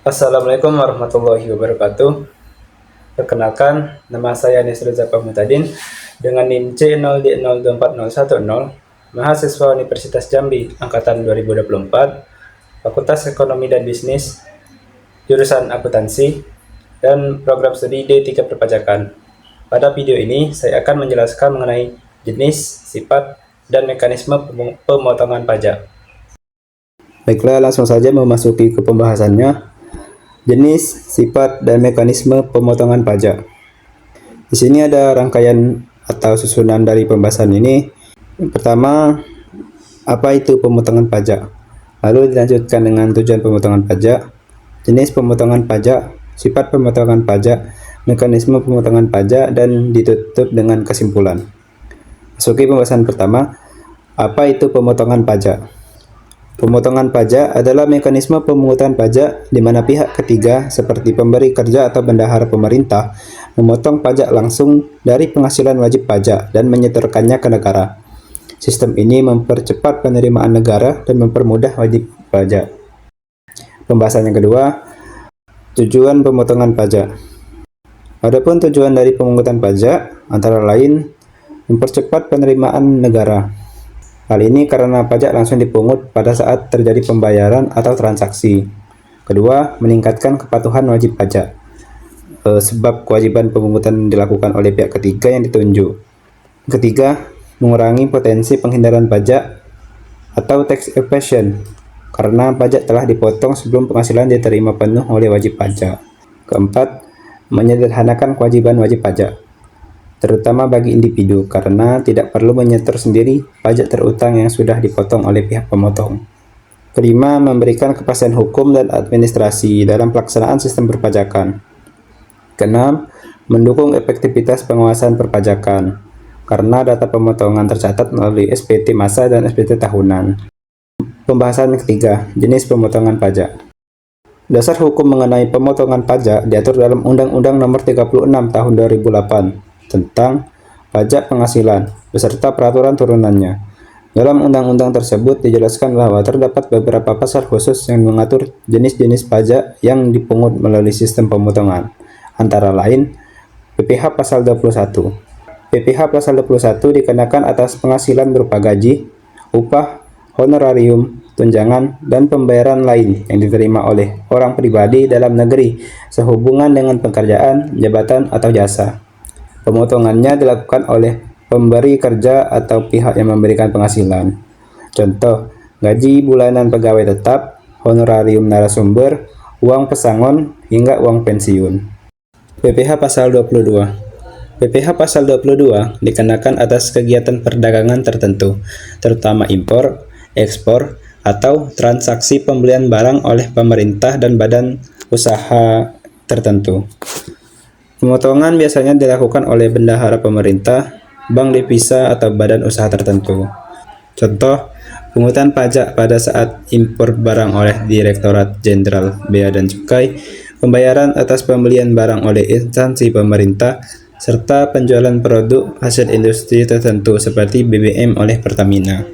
Assalamualaikum warahmatullahi wabarakatuh. Perkenalkan, nama saya Nisrul Pamutadin dengan NIM C0D0240110, mahasiswa Universitas Jambi angkatan 2024, Fakultas Ekonomi dan Bisnis, jurusan akuntansi, dan program studi D3 Perpajakan. Pada video ini, saya akan menjelaskan mengenai jenis, sifat, dan mekanisme pemotongan pajak. Baiklah, langsung saja memasuki ke pembahasannya. Jenis, sifat, dan mekanisme pemotongan pajak. Di sini ada rangkaian atau susunan dari pembahasan ini. Yang pertama, apa itu pemotongan pajak? Lalu dilanjutkan dengan tujuan pemotongan pajak, jenis pemotongan pajak, sifat pemotongan pajak, mekanisme pemotongan pajak, dan ditutup dengan kesimpulan. Masuki pembahasan pertama, apa itu pemotongan pajak? Pemotongan pajak adalah mekanisme pemungutan pajak di mana pihak ketiga seperti pemberi kerja atau bendahara pemerintah memotong pajak langsung dari penghasilan wajib pajak dan menyetorkannya ke negara. Sistem ini mempercepat penerimaan negara dan mempermudah wajib pajak. Pembahasan yang kedua, tujuan pemotongan pajak. Adapun tujuan dari pemungutan pajak antara lain mempercepat penerimaan negara. Hal ini karena pajak langsung dipungut pada saat terjadi pembayaran atau transaksi. Kedua, meningkatkan kepatuhan wajib pajak. Sebab kewajiban pemungutan dilakukan oleh pihak ketiga yang ditunjuk. Ketiga, mengurangi potensi penghindaran pajak atau tax evasion karena pajak telah dipotong sebelum penghasilan diterima penuh oleh wajib pajak. Keempat, menyederhanakan kewajiban wajib pajak, terutama bagi individu, karena tidak perlu menyetor sendiri pajak terutang yang sudah dipotong oleh pihak pemotong. Kelima, memberikan kepastian hukum dan administrasi dalam pelaksanaan sistem perpajakan. Keenam, mendukung efektivitas pengawasan perpajakan, karena data pemotongan tercatat melalui SPT masa dan SPT tahunan. Pembahasan ketiga, jenis pemotongan pajak. Dasar hukum mengenai pemotongan pajak diatur dalam Undang-Undang Nomor 36 Tahun 2008 tentang pajak penghasilan beserta peraturan turunannya. Dalam undang-undang tersebut dijelaskan bahwa terdapat beberapa pasal khusus yang mengatur jenis-jenis pajak yang dipungut melalui sistem pemotongan. Antara lain, PPh pasal 21. PPh pasal 21 dikenakan atas penghasilan berupa gaji, upah, honorarium, tunjangan, dan pembayaran lain yang diterima oleh orang pribadi dalam negeri sehubungan dengan pekerjaan, jabatan, atau jasa. Pemotongannya dilakukan oleh pemberi kerja atau pihak yang memberikan penghasilan. Contoh, gaji bulanan pegawai tetap, honorarium narasumber, uang pesangon, hingga uang pensiun. PPh pasal 22. PPh pasal 22 dikenakan atas kegiatan perdagangan tertentu, terutama impor, ekspor, atau transaksi pembelian barang oleh pemerintah dan badan usaha tertentu. Pemotongan biasanya dilakukan oleh bendahara pemerintah, bank devisa, atau badan usaha tertentu. Contoh, pungutan pajak pada saat impor barang oleh Direktorat Jenderal Bea dan Cukai, pembayaran atas pembelian barang oleh instansi pemerintah, serta penjualan produk hasil industri tertentu seperti BBM oleh Pertamina.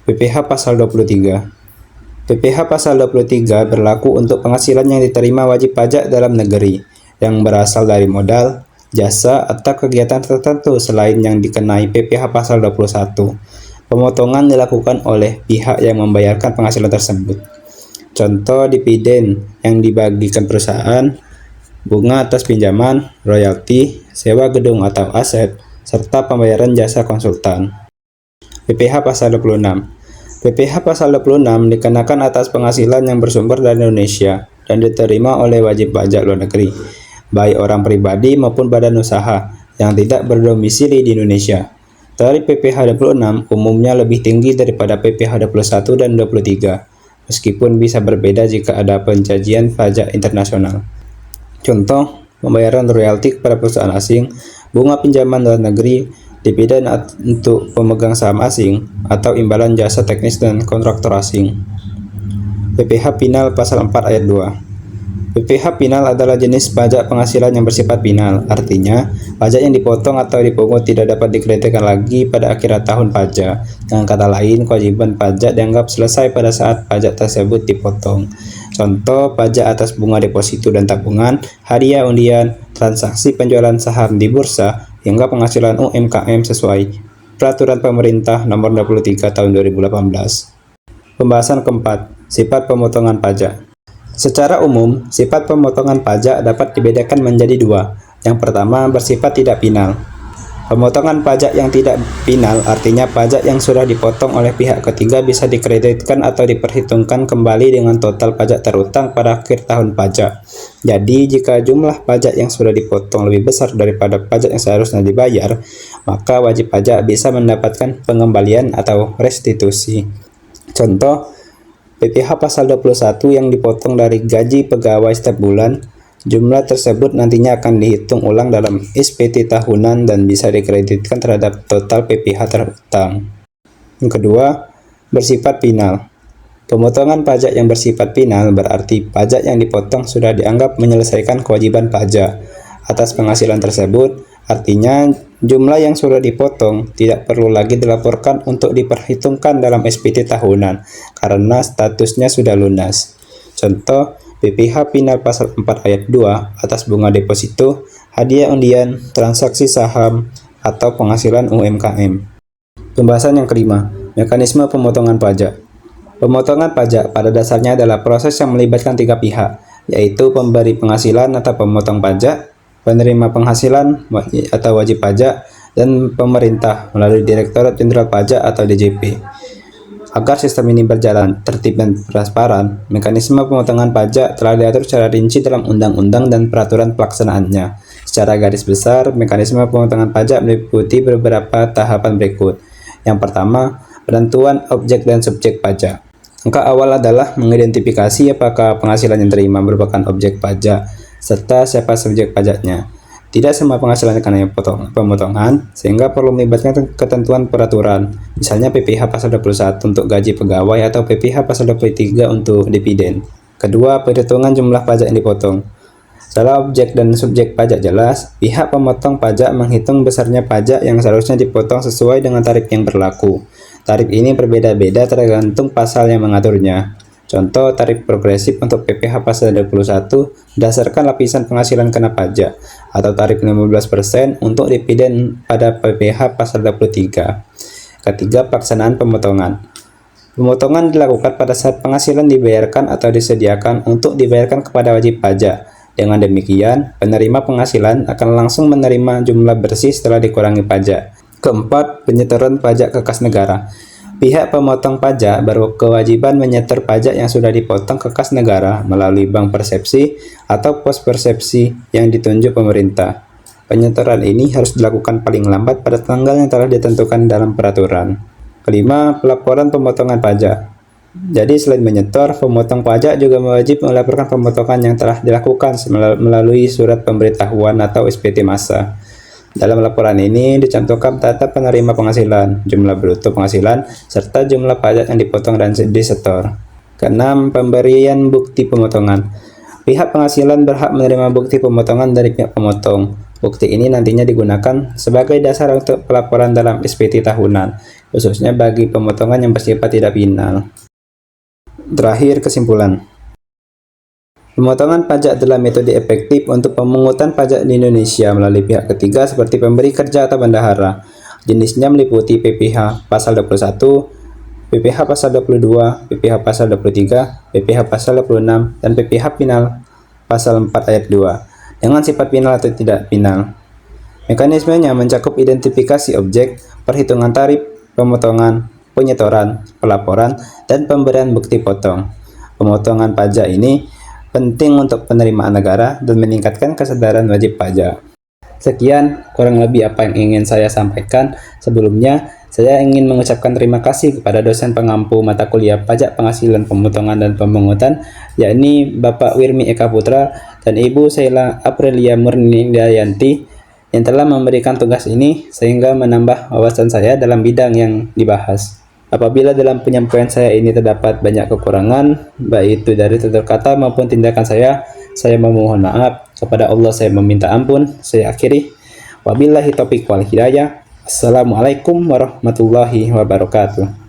PPh pasal 23. PPh pasal 23 berlaku untuk penghasilan yang diterima wajib pajak dalam negeri yang berasal dari modal, jasa, atau kegiatan tertentu selain yang dikenai PPh pasal 21. Pemotongan dilakukan oleh pihak yang membayarkan penghasilan tersebut. Contoh dividen yang dibagikan perusahaan, bunga atas pinjaman, royalti, sewa gedung atau aset, serta pembayaran jasa konsultan. PPh pasal 26. PPh pasal 26 dikenakan atas penghasilan yang bersumber dari Indonesia dan diterima oleh wajib pajak luar negeri, baik orang pribadi maupun badan usaha yang tidak berdomisili di Indonesia. Tarif PPh 26 umumnya lebih tinggi daripada PPh 21 dan 23, meskipun bisa berbeda jika ada penjajian pajak internasional. Contoh, pembayaran royalti kepada perusahaan asing, bunga pinjaman luar negeri, dividen untuk pemegang saham asing, atau imbalan jasa teknis dan kontraktor asing. PPh Final pasal 4 ayat 2. PPh Final adalah jenis pajak penghasilan yang bersifat final, artinya pajak yang dipotong atau dipungut tidak dapat dikreditkan lagi pada akhir tahun pajak. Dengan kata lain, kewajiban pajak dianggap selesai pada saat pajak tersebut dipotong. Contoh pajak atas bunga deposito dan tabungan, hadiah undian, transaksi penjualan saham di bursa, hingga penghasilan UMKM sesuai Peraturan Pemerintah Nomor 23 Tahun 2018. Pembahasan keempat, sifat pemotongan pajak. Secara umum, sifat pemotongan pajak dapat dibedakan menjadi dua. Yang pertama, bersifat tidak final. Pemotongan pajak yang tidak final artinya pajak yang sudah dipotong oleh pihak ketiga bisa dikreditkan atau diperhitungkan kembali dengan total pajak terutang pada akhir tahun pajak. Jadi, jika jumlah pajak yang sudah dipotong lebih besar daripada pajak yang seharusnya dibayar, maka wajib pajak bisa mendapatkan pengembalian atau restitusi. Contoh, PPh pasal 21 yang dipotong dari gaji pegawai setiap bulan. Jumlah tersebut nantinya akan dihitung ulang dalam SPT tahunan dan bisa dikreditkan terhadap total PPh terutang. Yang kedua, bersifat final. Pemotongan pajak yang bersifat final berarti pajak yang dipotong sudah dianggap menyelesaikan kewajiban pajak atas penghasilan tersebut. Artinya, jumlah yang sudah dipotong tidak perlu lagi dilaporkan untuk diperhitungkan dalam SPT tahunan karena statusnya sudah lunas. Contoh, PPh final pasal 4 ayat 2 atas bunga deposito, hadiah undian, transaksi saham, atau penghasilan UMKM. Pembahasan yang kelima, mekanisme pemotongan pajak. Pemotongan pajak pada dasarnya adalah proses yang melibatkan tiga pihak, yaitu pemberi penghasilan atau pemotong pajak, penerima penghasilan atau wajib pajak, dan pemerintah melalui Direktorat Jenderal Pajak atau DJP. Agar sistem ini berjalan tertib dan transparan, mekanisme pemotongan pajak telah diatur secara rinci dalam undang-undang dan peraturan pelaksanaannya. Secara garis besar, mekanisme pemotongan pajak meliputi beberapa tahapan berikut. Yang pertama, penentuan objek dan subjek pajak. Langkah awal adalah mengidentifikasi apakah penghasilan yang diterima merupakan objek pajak, serta siapa subjek pajaknya. Tidak semua penghasilan karena pemotongan, sehingga perlu melibatkan ketentuan peraturan, misalnya PPh pasal 21 untuk gaji pegawai atau PPh pasal 23 untuk dividen. Kedua, perhitungan jumlah pajak yang dipotong. Setelah objek dan subjek pajak jelas, pihak pemotong pajak menghitung besarnya pajak yang seharusnya dipotong sesuai dengan tarif yang berlaku. Tarif ini berbeda-beda tergantung pasal yang mengaturnya. Contoh, tarif progresif untuk PPh pasal 21 berdasarkan lapisan penghasilan kena pajak, atau tarif 15% untuk dividen pada PPh pasal 23. Ketiga, pelaksanaan pemotongan. Pemotongan dilakukan pada saat penghasilan dibayarkan atau disediakan untuk dibayarkan kepada wajib pajak. Dengan demikian, penerima penghasilan akan langsung menerima jumlah bersih setelah dikurangi pajak. Keempat, penyetoran pajak ke kas negara. Pihak pemotong pajak berkewajiban menyetor pajak yang sudah dipotong ke kas negara melalui bank persepsi atau pos persepsi yang ditunjuk pemerintah. Penyetoran ini harus dilakukan paling lambat pada tanggal yang telah ditentukan dalam peraturan. Kelima, pelaporan pemotongan pajak. Jadi selain menyetor, pemotong pajak juga wajib melaporkan pemotongan yang telah dilakukan melalui surat pemberitahuan atau SPT massa. Dalam laporan ini dicantumkan data penerima penghasilan, jumlah bruto penghasilan, serta jumlah pajak yang dipotong dan disetor. Keenam, pemberian bukti pemotongan. Pihak penghasilan berhak menerima bukti pemotongan dari pihak pemotong. Bukti ini nantinya digunakan sebagai dasar untuk pelaporan dalam SPT tahunan, khususnya bagi pemotongan yang bersifat tidak final. Terakhir, kesimpulan. Pemotongan pajak adalah metode efektif untuk pemungutan pajak di Indonesia melalui pihak ketiga seperti pemberi kerja atau bendahara. Jenisnya meliputi PPh pasal 21, PPh pasal 22, PPh pasal 23, PPh pasal 26, dan PPh final pasal 4 ayat 2, dengan sifat final atau tidak final. Mekanismenya mencakup identifikasi objek, perhitungan tarif, pemotongan, penyetoran, pelaporan, dan pemberian bukti potong. Pemotongan pajak ini penting untuk penerimaan negara dan meningkatkan kesadaran wajib pajak. Sekian kurang lebih apa yang ingin saya sampaikan. Sebelumnya, saya ingin mengucapkan terima kasih kepada dosen pengampu mata kuliah Pajak Penghasilan Pemotongan dan Pemungutan, yakni Bapak Wirmi Eka Putra dan Ibu Sheila Aprilia Murnidayanti yang telah memberikan tugas ini sehingga menambah wawasan saya dalam bidang yang dibahas. Apabila dalam penyampaian saya ini terdapat banyak kekurangan, baik itu dari tutur kata maupun tindakan saya memohon maaf. Kepada Allah saya meminta ampun. Saya akhiri. Wabillahi taufiq wal hidayah. Assalamualaikum warahmatullahi wabarakatuh.